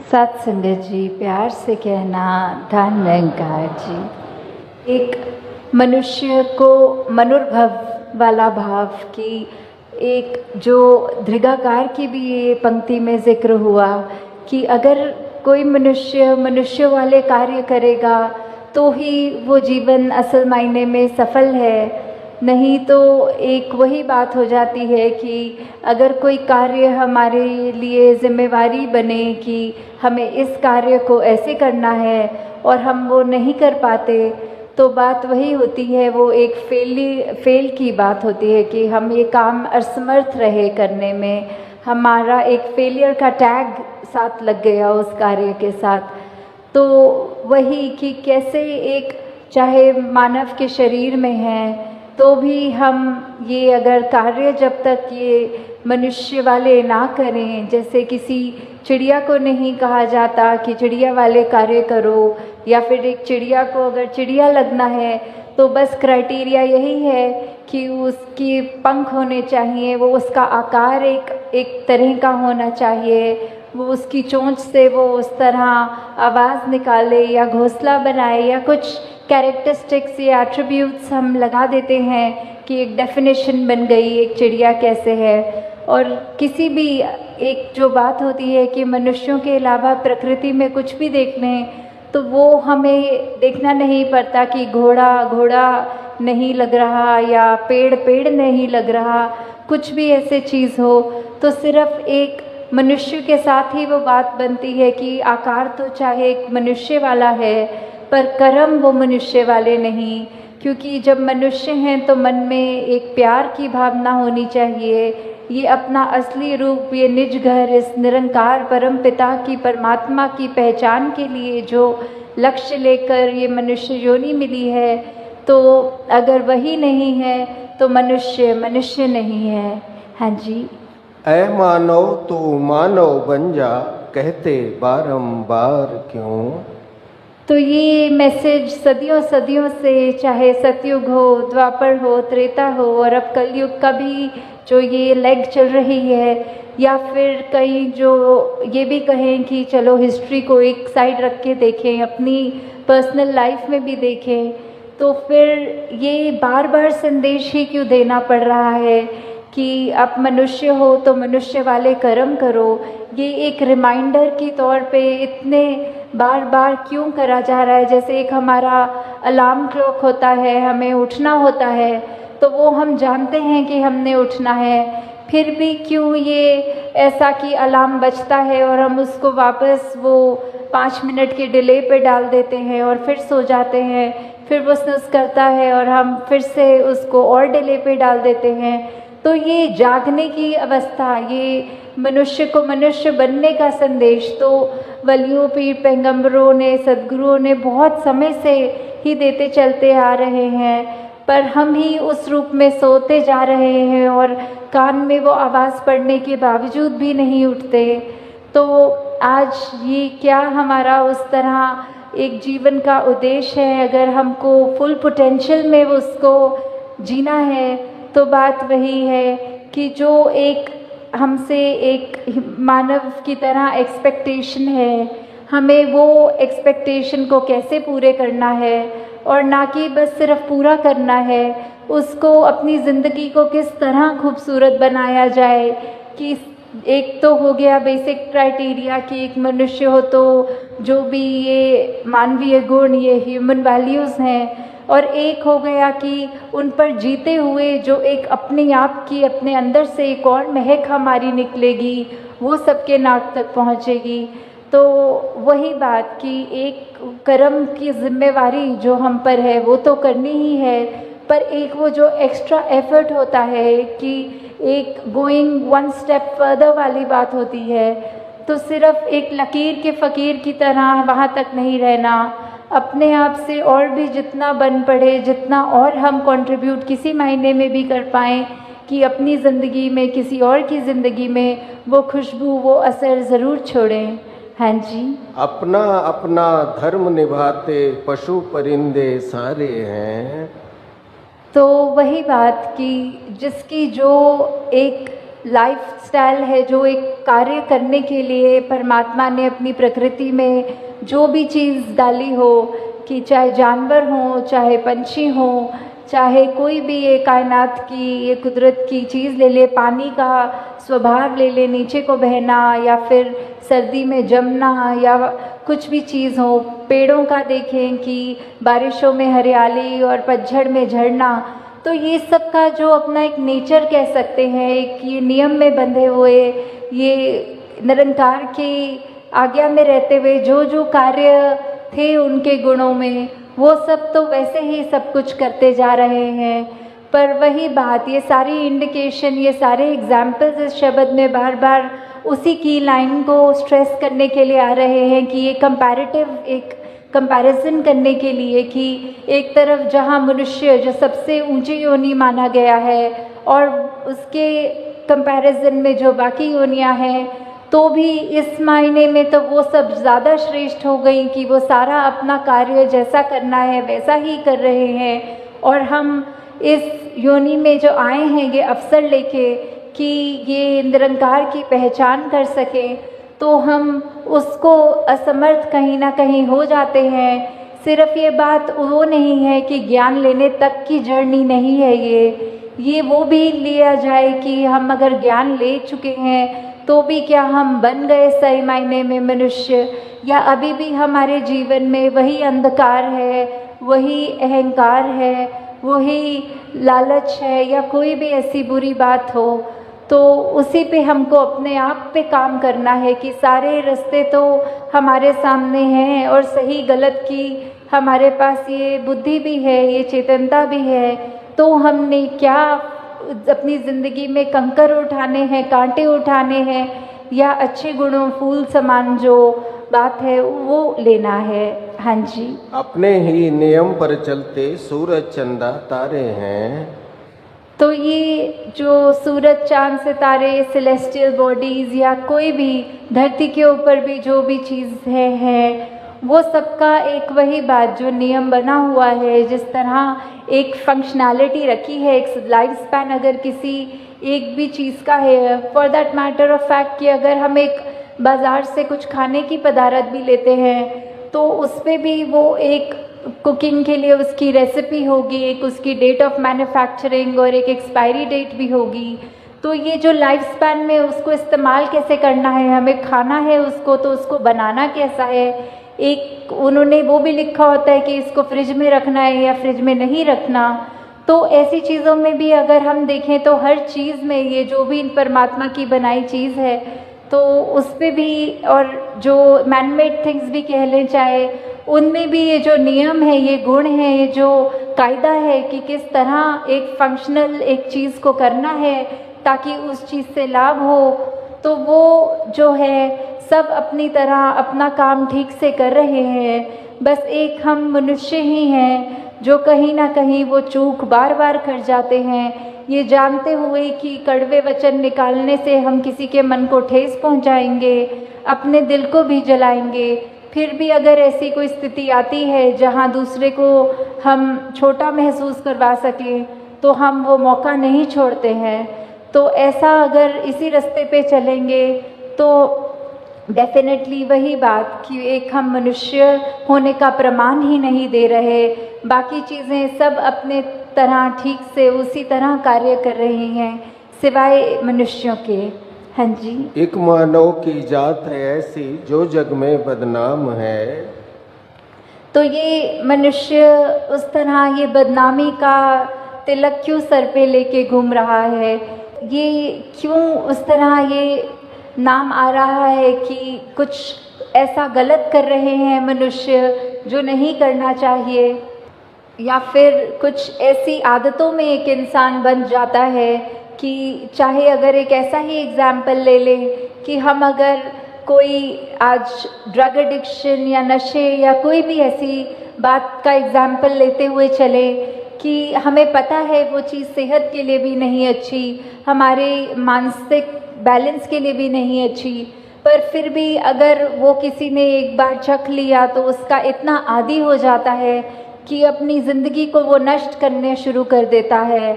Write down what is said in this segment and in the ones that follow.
सत्संगत जी, प्यार से कहना धन निरंकार जी। एक मनुष्य को मनोर्भव वाला भाव की एक जो दृगाकार की भी ये पंक्ति में जिक्र हुआ कि अगर कोई मनुष्य वाले कार्य करेगा तो ही वो जीवन असल मायने में सफल है, नहीं तो एक वही बात हो जाती है कि अगर कोई कार्य हमारे लिए जिम्मेवारी बने कि हमें इस कार्य को ऐसे करना है और हम वो नहीं कर पाते, तो बात वही होती है, वो एक फेल की बात होती है कि हम ये काम असमर्थ रहे करने में, हमारा एक फेलियर का टैग साथ लग गया उस कार्य के साथ। तो वही कि कैसे एक चाहे मानव के शरीर में है तो भी हम ये अगर कार्य जब तक ये मनुष्य वाले ना करें, जैसे किसी चिड़िया को नहीं कहा जाता कि चिड़िया वाले कार्य करो, या फिर एक चिड़िया को अगर चिड़िया लगना है तो बस क्राइटेरिया यही है कि उसकी पंख होने चाहिए, वो उसका आकार एक तरह का होना चाहिए, वो उसकी चोंच से वो उस तरह आवाज़ निकाले या घोंसला बनाए या कुछ कैरेक्टरिस्टिक्स या एट्रीब्यूट्स हम लगा देते हैं कि एक डेफिनेशन बन गई एक चिड़िया कैसे है। और किसी भी एक जो बात होती है कि मनुष्यों के अलावा प्रकृति में कुछ भी देख लें तो वो हमें देखना नहीं पड़ता कि घोड़ा नहीं लग रहा या पेड़ नहीं लग रहा, कुछ भी ऐसे चीज़ हो तो सिर्फ एक मनुष्य के साथ ही वो बात बनती है कि आकार तो चाहे एक मनुष्य वाला है पर कर्म वो मनुष्य वाले नहीं, क्योंकि जब मनुष्य हैं तो मन में एक प्यार की भावना होनी चाहिए, ये अपना असली रूप, ये निज घर, इस निरंकार परम पिता की परमात्मा की पहचान के लिए जो लक्ष्य लेकर ये मनुष्य योनि मिली है, तो अगर वही नहीं है तो मनुष्य नहीं है। हाँ जी। ऐ मानव तू मानव बन जा, कहते बारंबार क्यों। तो ये मैसेज सदियों से, चाहे सतयुग हो, द्वापर हो, त्रेता हो और अब कलयुग का भी जो ये लेग चल रही है, या फिर कई जो ये भी कहें कि चलो हिस्ट्री को एक साइड रख के देखें, अपनी पर्सनल लाइफ में भी देखें, तो फिर ये बार बार संदेश ही क्यों देना पड़ रहा है कि आप मनुष्य हो तो मनुष्य वाले कर्म करो। ये एक रिमाइंडर के तौर पे इतने बार क्यों करा जा रहा है। जैसे एक हमारा अलार्म क्लॉक होता है, हमें उठना होता है तो वो हम जानते हैं कि हमने उठना है, फिर भी क्यों ये ऐसा कि अलार्म बजता है और हम उसको वापस वो 5 मिनट के डिले पे डाल देते हैं और फिर सो जाते हैं, फिर वो स्नूज़ करता है और हम फिर से उसको और डिले पे डाल देते हैं। तो ये जागने की अवस्था, ये मनुष्य को मनुष्य बनने का संदेश तो वलियों, पीर, पैगंबरों ने, सद्गुरुओं ने बहुत समय से ही देते चलते आ रहे हैं, पर हम ही उस रूप में सोते जा रहे हैं और कान में वो आवाज़ पड़ने के बावजूद भी नहीं उठते। तो आज ये क्या हमारा उस तरह एक जीवन का उद्देश्य है, अगर हमको फुल पोटेंशियल में उसको जीना है तो बात वही है कि जो एक हमसे एक मानव की तरह एक्सपेक्टेशन है, हमें वो एक्सपेक्टेशन को कैसे पूरे करना है, और ना कि बस सिर्फ पूरा करना है, उसको अपनी ज़िंदगी को किस तरह खूबसूरत बनाया जाए। कि एक तो हो गया बेसिक क्राइटेरिया कि एक मनुष्य हो तो जो भी ये मानवीय गुण, ये ह्यूमन वैल्यूज़ हैं, और एक हो गया कि उन पर जीते हुए जो एक अपने आप की, अपने अंदर से एक और महक हमारी निकलेगी, वो सबके नाक तक पहुँचेगी। तो वही बात कि एक कर्म की जिम्मेवारी जो हम पर है वो तो करनी ही है, पर एक वो जो एक्स्ट्रा एफर्ट होता है कि एक गोइंग वन स्टेप फर्दर वाली बात होती है, तो सिर्फ एक लकीर के फ़कीर की तरह वहाँ तक नहीं रहना, अपने आप से और भी जितना बन पड़े, जितना और हम कंट्रीब्यूट किसी मायने में भी कर पाएँ कि अपनी ज़िंदगी में, किसी और की ज़िंदगी में वो खुशबू, वो असर ज़रूर छोड़ें। हाँ जी। अपना अपना धर्म निभाते पशु परिंदे सारे हैं। तो वही बात कि जिसकी जो एक लाइफस्टाइल है, जो एक कार्य करने के लिए परमात्मा ने अपनी प्रकृति में जो भी चीज़ डाली हो, कि चाहे जानवर हों, चाहे पंछी हों, चाहे कोई भी ये कायनात की, ये कुदरत की चीज़ ले ले, पानी का स्वभाव ले ले, नीचे को बहना या फिर सर्दी में जमना या कुछ भी चीज़ हो, पेड़ों का देखें कि बारिशों में हरियाली और पतझड़ में झड़ना, तो ये सब का जो अपना एक नेचर कह सकते हैं, एक ये नियम में बंधे हुए, ये निरंकार की आज्ञा में रहते हुए जो जो कार्य थे उनके गुणों में, वो सब तो वैसे ही सब कुछ करते जा रहे हैं। पर वही बात, ये सारी इंडिकेशन, ये सारे एग्जाम्पल्स इस शब्द में बार बार उसी की लाइन को स्ट्रेस करने के लिए आ रहे हैं कि ये कंपैरेटिव, एक कंपैरिजन करने के लिए कि एक तरफ जहाँ मनुष्य जो सबसे ऊंची योनि माना गया है और उसके कंपैरिजन में जो बाकी योनियाँ हैं, तो भी इस मायने में तो वो सब ज़्यादा श्रेष्ठ हो गई कि वो सारा अपना कार्य जैसा करना है वैसा ही कर रहे हैं। और हम इस योनि में जो आए हैं ये अवसर लेके कि ये निरंकार की पहचान कर सकें, तो हम उसको असमर्थ कहीं ना कहीं हो जाते हैं। सिर्फ ये बात वो नहीं है कि ज्ञान लेने तक की जर्नी नहीं है ये वो भी लिया जाए कि हम अगर ज्ञान ले चुके हैं तो भी क्या हम बन गए सही मायने में मनुष्य, या अभी भी हमारे जीवन में वही अंधकार है, वही अहंकार है, वही लालच है, या कोई भी ऐसी बुरी बात हो, तो उसी पे हमको अपने आप पे काम करना है कि सारे रास्ते तो हमारे सामने हैं और सही गलत की हमारे पास ये बुद्धि भी है, ये चेतनता भी है, तो हमने क्या अपनी ज़िंदगी में कंकर उठाने हैं, कांटे उठाने हैं, या अच्छे गुणों फूल समान जो बात है वो लेना है। हाँ जी, अपने ही नियम पर चलते सूरज चंदा तारे हैं। तो ये जो सूरज चांद सितारे, सेलेस्टियल बॉडीज़, या कोई भी धरती के ऊपर भी जो भी चीज़ है वो सबका एक वही बात, जो नियम बना हुआ है, जिस तरह एक फंक्शनैलिटी रखी है, एक लाइफ स्पैन अगर किसी एक भी चीज़ का है, for that matter of fact कि अगर हम एक बाज़ार से कुछ खाने की पदार्थ भी लेते हैं तो उस पर भी वो एक कुकिंग के लिए उसकी रेसिपी होगी, एक उसकी डेट ऑफ मैन्युफैक्चरिंग और एक एक्सपायरी डेट भी होगी। तो ये जो लाइफ स्पैन में उसको इस्तेमाल कैसे करना है, हमें खाना है उसको, तो उसको बनाना कैसा है, एक उन्होंने वो भी लिखा होता है कि इसको फ्रिज में रखना है या फ्रिज में नहीं रखना। तो ऐसी चीज़ों में भी अगर हम देखें तो हर चीज़ में ये जो भी परमात्मा की बनाई चीज़ है तो उस पर भी, और जो मैनमेड थिंग्स भी कह लें चाहे, उनमें भी ये जो नियम है, ये गुण है, ये जो कायदा है कि किस तरह एक फंक्शनल एक चीज़ को करना है ताकि उस चीज़ से लाभ हो, तो वो जो है सब अपनी तरह अपना काम ठीक से कर रहे हैं। बस एक हम मनुष्य ही हैं जो कहीं ना कहीं वो चूक बार बार कर जाते हैं, ये जानते हुए कि कड़वे वचन निकालने से हम किसी के मन को ठेस पहुंचाएंगे, अपने दिल को भी जलाएंगे। फिर भी अगर ऐसी कोई स्थिति आती है जहां दूसरे को हम छोटा महसूस करवा सकें तो हम वो मौका नहीं छोड़ते हैं। तो ऐसा अगर इसी रास्ते पे चलेंगे तो डेफिनेटली वही बात कि एक हम मनुष्य होने का प्रमाण ही नहीं दे रहे, बाकी चीज़ें सब अपने तरह ठीक से उसी तरह कार्य कर रही हैं सिवाय मनुष्यों के। हाँ जी, एक मानव की जात है ऐसी जो जग में बदनाम है। तो ये मनुष्य उस तरह ये बदनामी का तिलक क्यों सर पे लेके घूम रहा है, ये क्यों उस तरह ये नाम आ रहा है कि कुछ ऐसा गलत कर रहे हैं मनुष्य जो नहीं करना चाहिए, या फिर कुछ ऐसी आदतों में एक इंसान बन जाता है कि चाहे अगर एक ऐसा ही एग्जाम्पल ले लें कि हम अगर कोई आज ड्रग एडिक्शन या नशे या कोई भी ऐसी बात का एग्जाम्पल लेते हुए चले कि हमें पता है वो चीज़ सेहत के लिए भी नहीं अच्छी, हमारे मानसिक बैलेंस के लिए भी नहीं अच्छी, पर फिर भी अगर वो किसी ने एक बार चख लिया तो उसका इतना आदी हो जाता है कि अपनी ज़िंदगी को वो नष्ट करने शुरू कर देता है।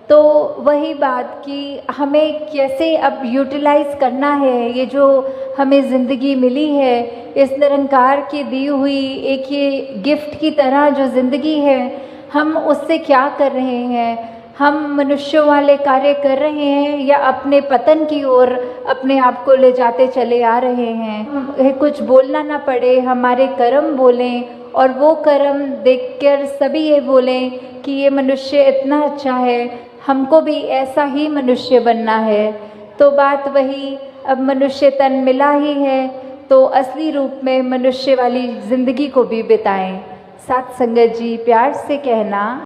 तो वही बात कि हमें कैसे अब यूटिलाइज़ करना है ये जो हमें ज़िंदगी मिली है, इस निरंकार की दी हुई एक ये गिफ्ट की तरह जो ज़िंदगी है, हम उससे क्या कर रहे हैं? हम मनुष्यों वाले कार्य कर रहे हैं या अपने पतन की ओर अपने आप को ले जाते चले आ रहे हैं? कुछ बोलना ना पड़े, हमारे कर्म बोलें और वो कर्म देखकर सभी ये बोलें कि ये मनुष्य इतना अच्छा है, हमको भी ऐसा ही मनुष्य बनना है। तो बात वही, अब मनुष्य तन मिला ही है तो असली रूप में मनुष्य वाली ज़िंदगी को भी बिताएं। साथ संगत जी प्यार से कहना।